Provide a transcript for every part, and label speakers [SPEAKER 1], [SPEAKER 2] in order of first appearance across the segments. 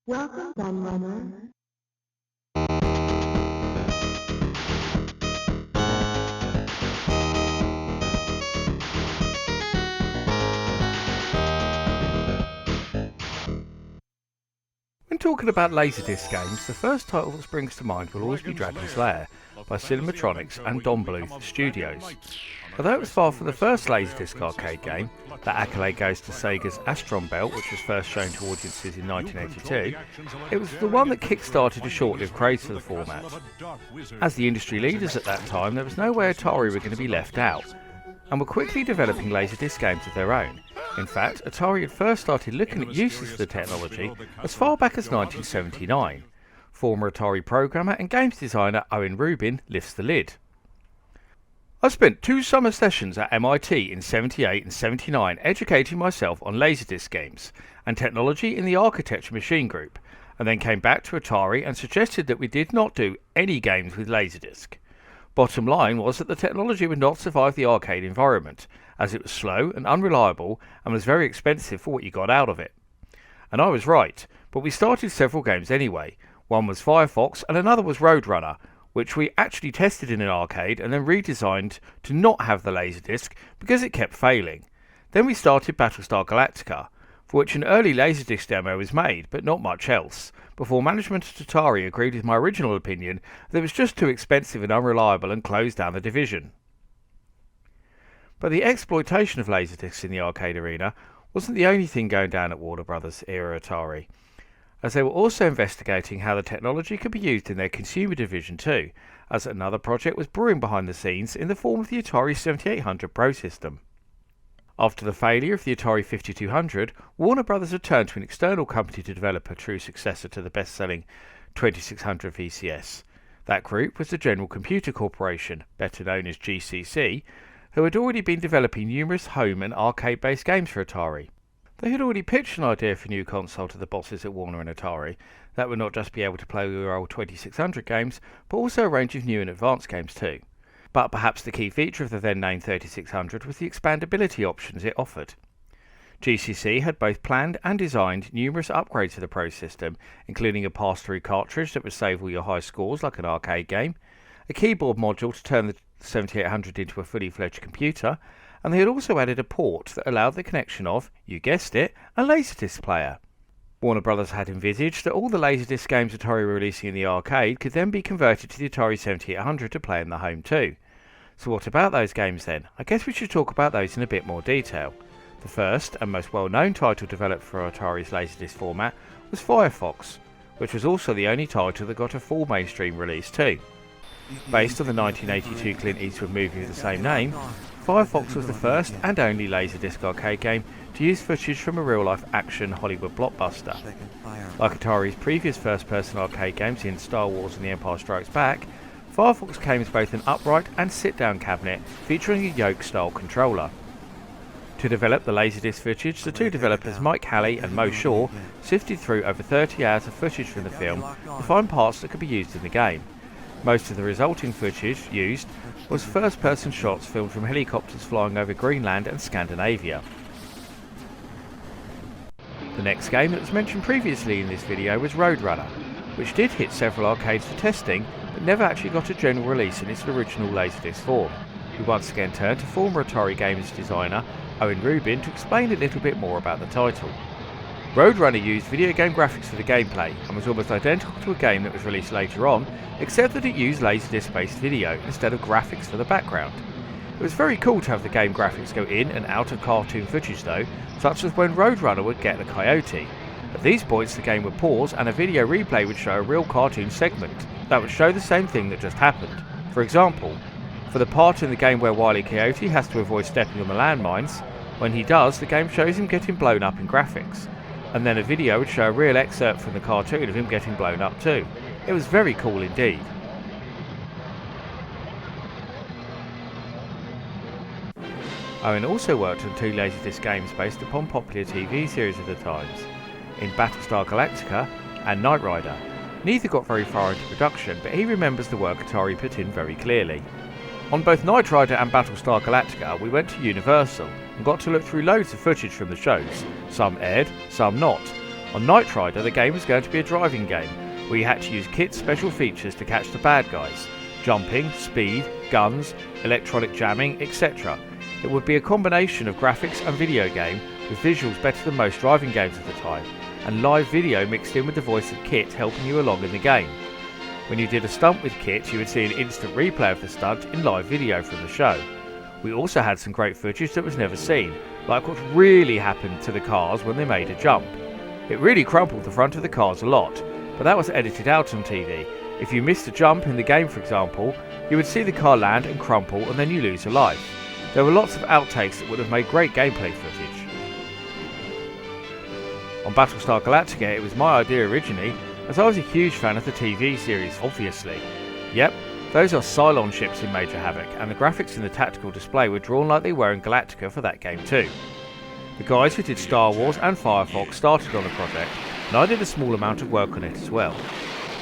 [SPEAKER 1] Welcome, Gunrunner.
[SPEAKER 2] When talking about Laserdisc games, the first title that springs to mind will always be Dragon's Lair by Cinematronics and Don Bluth Studios. Although it was far from the first Laserdisc arcade game, that accolade goes to Sega's Astron Belt, which was first shown to audiences in 1982, it was the one that kick-started a short-lived craze for the format. As the industry leaders at that time, there was no way Atari were going to be left out, and were quickly developing Laserdisc games of their own. In fact, Atari had first started looking at uses for the technology as far back as 1979. Former Atari programmer and games designer Owen Rubin lifts the lid. I spent 2 summer sessions at MIT in 78 and 79 educating myself on Laserdisc games and technology in the Architecture Machine Group, and then came back to Atari and suggested that we did not do any games with Laserdisc. Bottom line was that the technology would not survive the arcade environment, as it was slow and unreliable and was very expensive for what you got out of it. And I was right, but we started several games anyway. One was Firefox and another was Roadrunner, which we actually tested in an arcade and then redesigned to not have the Laserdisc because it kept failing. Then we started Battlestar Galactica, for which an early Laserdisc demo was made, but not much else, before management at Atari agreed with my original opinion that it was just too expensive and unreliable and closed down the division. But the exploitation of Laserdiscs in the arcade arena wasn't the only thing going down at Warner Bros. Era Atari, as they were also investigating how the technology could be used in their consumer division too, as another project was brewing behind the scenes in the form of the Atari 7800 Pro system. After the failure of the Atari 5200, Warner Bros. Had turned to an external company to develop a true successor to the best-selling 2600 VCS. That group was the General Computer Corporation, better known as GCC, who had already been developing numerous home and arcade-based games for Atari. They had already pitched an idea for a new console to the bosses at Warner and Atari that would not just be able to play your old 2600 games, but also a range of new and advanced games too. But perhaps the key feature of the then named 3600 was the expandability options it offered. GCC had both planned and designed numerous upgrades to the Pro system, including a pass-through cartridge that would save all your high scores like an arcade game, a keyboard module to turn the 7800 into a fully fledged computer, and they had also added a port that allowed the connection of, you guessed it, a Laserdisc player. Warner Bros. Had envisaged that all the Laserdisc games Atari were releasing in the arcade could then be converted to the Atari 7800 to play in the home too. So what about those games then? I guess we should talk about those in a bit more detail. The first and most well-known title developed for Atari's Laserdisc format was Firefox, which was also the only title that got a full mainstream release too. Based on the 1982 Clint Eastwood movie with the same name, Firefox was the first and only Laserdisc arcade game to use footage from a real-life action Hollywood blockbuster. Like Atari's previous first-person arcade games in Star Wars and The Empire Strikes Back, Firefox came as both an upright and sit-down cabinet featuring a yoke-style controller. To develop the Laserdisc footage, the two developers Mike Halley and Mo Shaw sifted through over 30 hours of footage from the film to find parts that could be used in the game. Most of the resulting footage used was first-person shots filmed from helicopters flying over Greenland and Scandinavia. The next game that was mentioned previously in this video was Roadrunner, which did hit several arcades for testing, but never actually got a general release in its original Laserdisc form. We once again turned to former Atari games designer Owen Rubin to explain a little bit more about the title. Roadrunner used video game graphics for the gameplay and was almost identical to a game that was released later on, except that it used Laserdisc-based video instead of graphics for the background. It was very cool to have the game graphics go in and out of cartoon footage though, such as when Roadrunner would get a coyote. At these points the game would pause and a video replay would show a real cartoon segment that would show the same thing that just happened. For example, for the part in the game where Wile E. Coyote has to avoid stepping on the landmines, when he does, the game shows him getting blown up in graphics. And then a video would show a real excerpt from the cartoon of him getting blown up too. It was very cool indeed. Owen also worked on 2 Laserdisc games based upon popular TV series of the times, in Battlestar Galactica and Knight Rider. Neither got very far into production, but he remembers the work Atari put in very clearly. On both Knight Rider and Battlestar Galactica, we went to Universal and got to look through loads of footage from the shows. Some aired, some not. On Knight Rider, the game was going to be a driving game, where you had to use Kit's special features to catch the bad guys: jumping, speed, guns, electronic jamming, etc. It would be a combination of graphics and video game, with visuals better than most driving games at the time, and live video mixed in with the voice of Kit helping you along in the game. When you did a stunt with Kit, you would see an instant replay of the stunt in live video from the show. We also had some great footage that was never seen, like what really happened to the cars when they made a jump. It really crumpled the front of the cars a lot, but that was edited out on TV. If you missed a jump in the game, for example, you would see the car land and crumple and then you lose a life. There were lots of outtakes that would have made great gameplay footage. On Battlestar Galactica, it was my idea originally, as I was a huge fan of the TV series, obviously. Yep, those are Cylon ships in Major Havoc, and the graphics in the tactical display were drawn like they were in Galactica for that game too. The guys who did Star Wars and Firefox started on the project, and I did a small amount of work on it as well.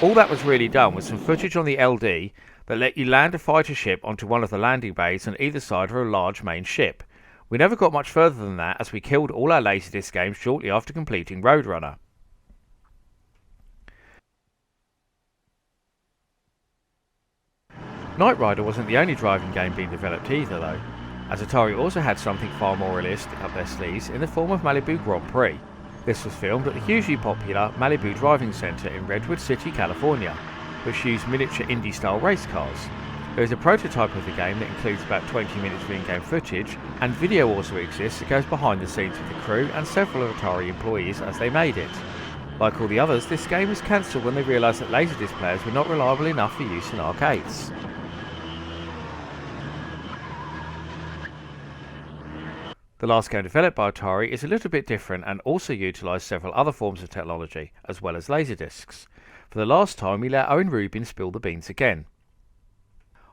[SPEAKER 2] All that was really done was some footage on the LD that let you land a fighter ship onto one of the landing bays on either side of a large main ship. We never got much further than that, as we killed all our Laserdisc games shortly after completing Roadrunner. Knight Rider wasn't the only driving game being developed either though, as Atari also had something far more realistic up their sleeves in the form of Malibu Grand Prix. This was filmed at the hugely popular Malibu Driving Center in Redwood City, California, which used miniature Indy-style race cars. There is a prototype of the game that includes about 20 minutes of in-game footage, and video also exists that goes behind the scenes with the crew and several of Atari employees as they made it. Like all the others, this game was cancelled when they realised that Laserdisc players were not reliable enough for use in arcades. The last game developed by Atari is a little bit different and also utilised several other forms of technology, as well as Laserdiscs. For the last time, we let Owen Rubin spill the beans again.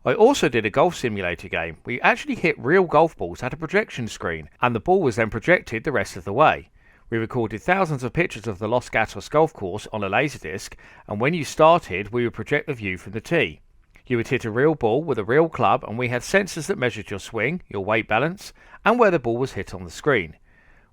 [SPEAKER 2] I also did a golf simulator game. We actually hit real golf balls at a projection screen, and the ball was then projected the rest of the way. We recorded thousands of pictures of the Los Gatos golf course on a Laserdisc, and when you started, we would project the view from the tee. You would hit a real ball with a real club, and we had sensors that measured your swing, your weight balance, and where the ball was hit on the screen.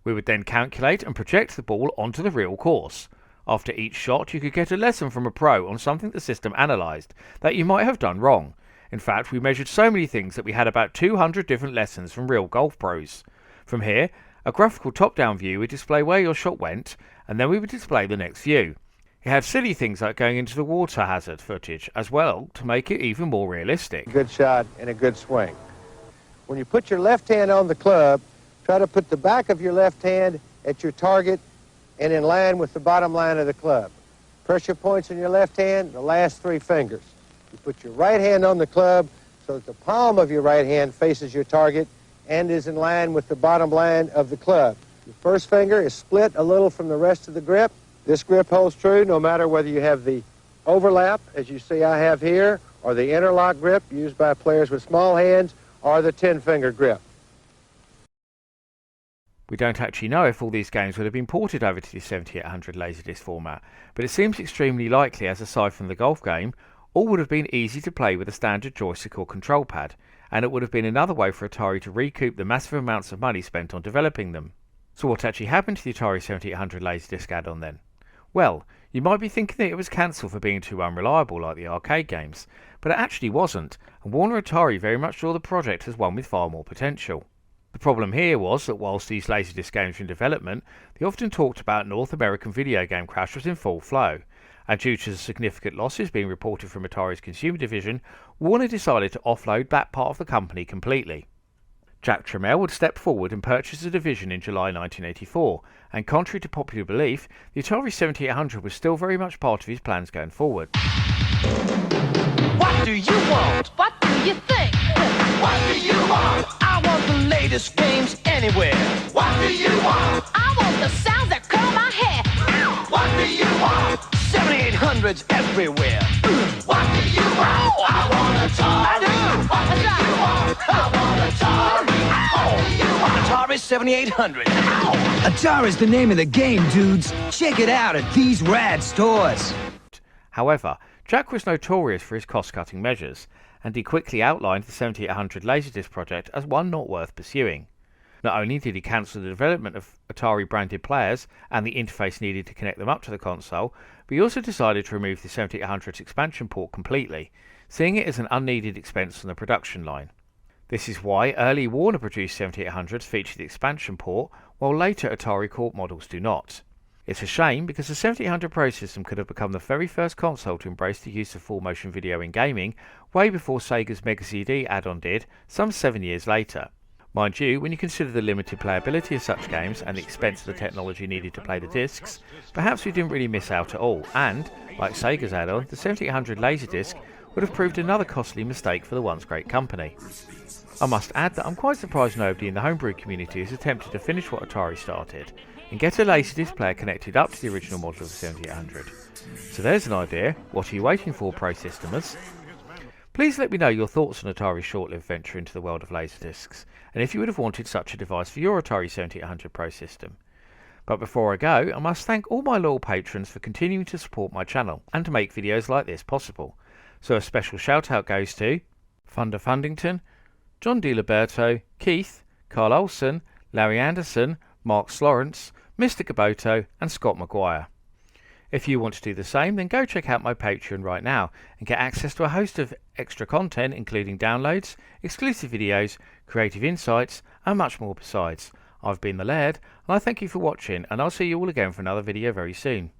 [SPEAKER 2] We would then calculate and project the ball onto the real course. After each shot, you could get a lesson from a pro on something the system analysed that you might have done wrong. In fact, we measured so many things that we had about 200 different lessons from real golf pros. From here, a graphical top-down view would display where your shot went, and then we would display the next view. It had silly things like going into the water hazard footage as well to make it even more realistic.
[SPEAKER 3] Good shot and a good swing. When you put your left hand on the club, try to put the back of your left hand at your target and in line with the bottom line of the club. Pressure points in your left hand, the last three fingers. You put your right hand on the club so that the palm of your right hand faces your target and is in line with the bottom line of the club. Your first finger is split a little from the rest of the grip. This grip holds true no matter whether you have the overlap, as you see I have here, or the interlock grip used by players with small hands, or the 10-finger grip.
[SPEAKER 2] We don't actually know if all these games would have been ported over to the 7800 Laserdisc format, but it seems extremely likely as aside from the golf game, all would have been easy to play with a standard joystick or control pad, and it would have been another way for Atari to recoup the massive amounts of money spent on developing them. So what actually happened to the Atari 7800 Laserdisc add-on then? Well, you might be thinking that it was cancelled for being too unreliable like the arcade games, but it actually wasn't, and Warner Atari very much saw the project as one with far more potential. The problem here was that whilst these Laserdisc games were in development, the often talked about North American video game crash was in full flow, and due to the significant losses being reported from Atari's consumer division, Warner decided to offload that part of the company completely. Jack Tramiel would step forward and purchase the division in July 1984, and contrary to popular belief, the Atari 7800 was still very much part of his plans going forward.
[SPEAKER 4] What do you want?
[SPEAKER 5] What do you think?
[SPEAKER 4] What do you want? I want the latest games anywhere. What do you want?
[SPEAKER 5] I want the sounds that curl my hair.
[SPEAKER 4] What do you want? 7800s everywhere. What do you want? I want Atari. I do. What do you want? I want Atari. What do you want? Atari 7800.
[SPEAKER 6] Atari's the name of the game, dudes. Check it out at these rad stores.
[SPEAKER 2] However, Jack was notorious for his cost-cutting measures, and he quickly outlined the 7800 Laserdisc project as one not worth pursuing. Not only did he cancel the development of Atari branded players and the interface needed to connect them up to the console, but he also decided to remove the 7800's expansion port completely, seeing it as an unneeded expense on the production line. This is why early Warner produced 7800s featured the expansion port, while later Atari Corp models do not. It's a shame because the 7800 Pro system could have become the very first console to embrace the use of full motion video in gaming, way before Sega's Mega CD add-on did, some 7 years later. Mind you, when you consider the limited playability of such games and the expense of the technology needed to play the discs, perhaps we didn't really miss out at all, and, like Sega's add-on, the 7800 Laserdisc would have proved another costly mistake for the once great company. I must add that I'm quite surprised nobody in the homebrew community has attempted to finish what Atari started, and get a Laserdisc player connected up to the original model of the 7800. So there's an idea. What are you waiting for, Pro Systemers? Please let me know your thoughts on Atari's short-lived venture into the world of Laserdiscs, and if you would have wanted such a device for your Atari 7800 Pro system. But before I go, I must thank all my loyal patrons for continuing to support my channel, and to make videos like this possible. So a special shout out goes to Funder Fundington, John DiLiberto, Keith, Carl Olsen, Larry Anderson, Mark Slorence, Mr. Gaboto and Scott Maguire. If you want to do the same, then go check out my Patreon right now and get access to a host of extra content including downloads, exclusive videos, creative insights and much more besides. I've been the Laird and I thank you for watching, and I'll see you all again for another video very soon.